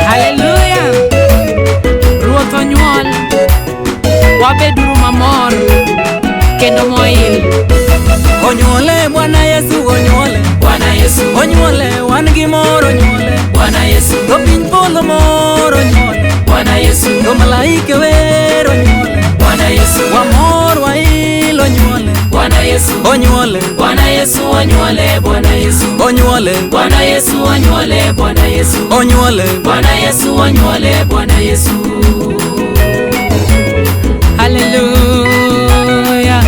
Hallelujah. Ruoth onyuol, wabeduru mamor kendo moil. Onyuole Bwana Yesu, onyuole Bwana Yesu, onyuole, wan gi mor onyuole Bwana Yesu, to piny polo mor onyuole, Bwana Yesu, to malaike wer onyuole, Bwana Yesu, wamor wail onyuole, Bwana Yesu, onyuole Bwana Yesu, onyuole, Bwana Yesu, onyuole, Bwana Yesu, onyuole, Bwana Yesu, onyuole, Bwana Yesu, onyuole, Bwana Yesu. Hallelujah.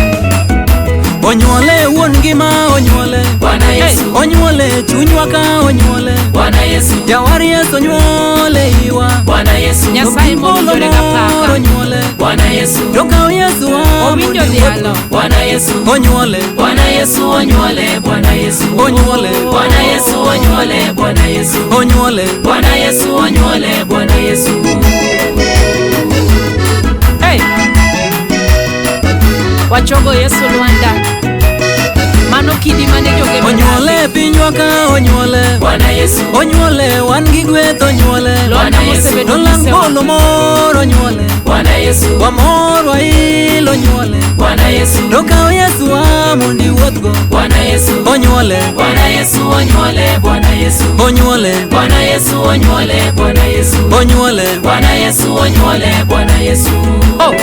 onyuole wuon ngima onyuole, Bwana Yesu, onyuole chunywa ka onyuole, Bwana Yesu, jawar Yesu onyuole iwa, Bwana Yesu, Nyasaye mowinjore ka paka. onyuole, Bwana Yesu, to kaw Yesu Owinjo dhialo. Bwana Yesu, onyuole, Bwana Yesu, onyuole, Bwana Yesu, onyuole, Bwana Yesu, onyuole, Bwana Yesu, onyuole, Bwana Yesu, onyuole, Bwana Yesu. Hey. Wachogo Yesu Luanda. Mano kidi mane joge onyuole pinywa ka onyuole, Bwana Yesu, onyuole wan gi gweth onyuole, Bwana Yesu, nolang polo mor onyuole, Bwana Yesu, wamor wail onyuole, Bwana Yesu, to kaw Yesu mondi wuothgo, Bwana Yesu, onyuole, Bwana Yesu, onyuole, Bwana Yesu, onyuole, Bwana Yesu, onyuole, Bwana Yesu, onyuole, Bwana Yesu, onyuole, Bwana Yesu. Oh.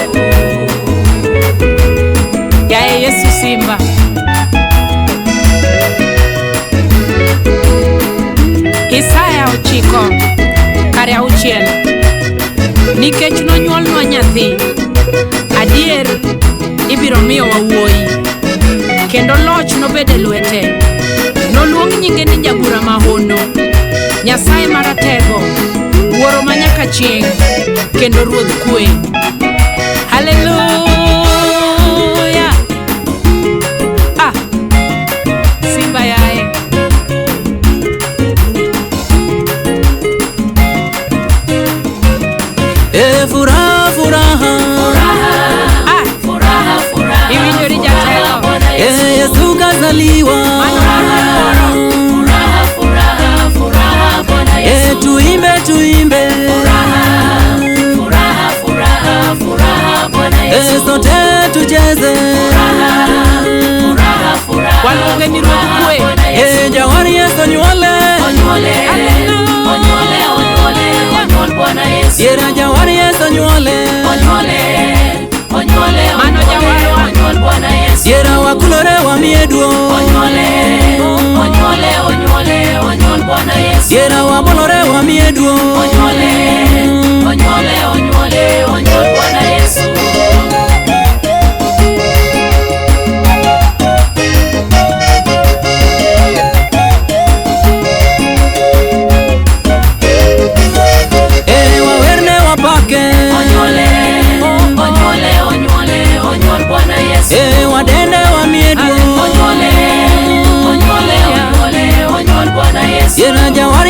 Yae Yesu Simba. Isaya 9 kare 6. Nikech nonyuolnwa nyathi, adier ibiro miyo wawuoyi, kendo loch nobede lwete. Noluong nyinge ni Jabura Mahono, Nyasaye Maratego, Wuoro Manyaka Chieng', kendo Ruodh Kwe. Hallelujah. Ah, Simba yae. furaha furaha, Ah, Furaha, furaha, iwinjori jatelo. Bwana Yesu, Yesu kazaliwa, furaha, furaha, furaha, Bwana Yesu, tuimbe tuimbe, furaha, furaha, furaha, Bwana Yesu, sote tucheze, furaha, furaha, Waluonge ni Ruodh Kwe. Bwana Yesu, jawar Yesu onyuole, onyuole, Hallelujah. onyuole, onyuole, onyuol Bwana Yesu, yera jawar Yesu onyuole, onyuole, onyuole, Mano jawarwa. onyuol Bwana Yesu, yera wakulore wamiye duong', onyuole, onyuole, onyuole, onyuol Bwana Yesu, yera wabolore wamiye duong', onyuole, onyuole, onyuole, onyuol Bwana Yesu. wawerne wapake, Onyuole, onyuole, onyuole, onyuol Bwana Yesu, wadende wamiye duong', onyuole, onyuole, onyuole, onyuol Bwana Yesu, yera jawar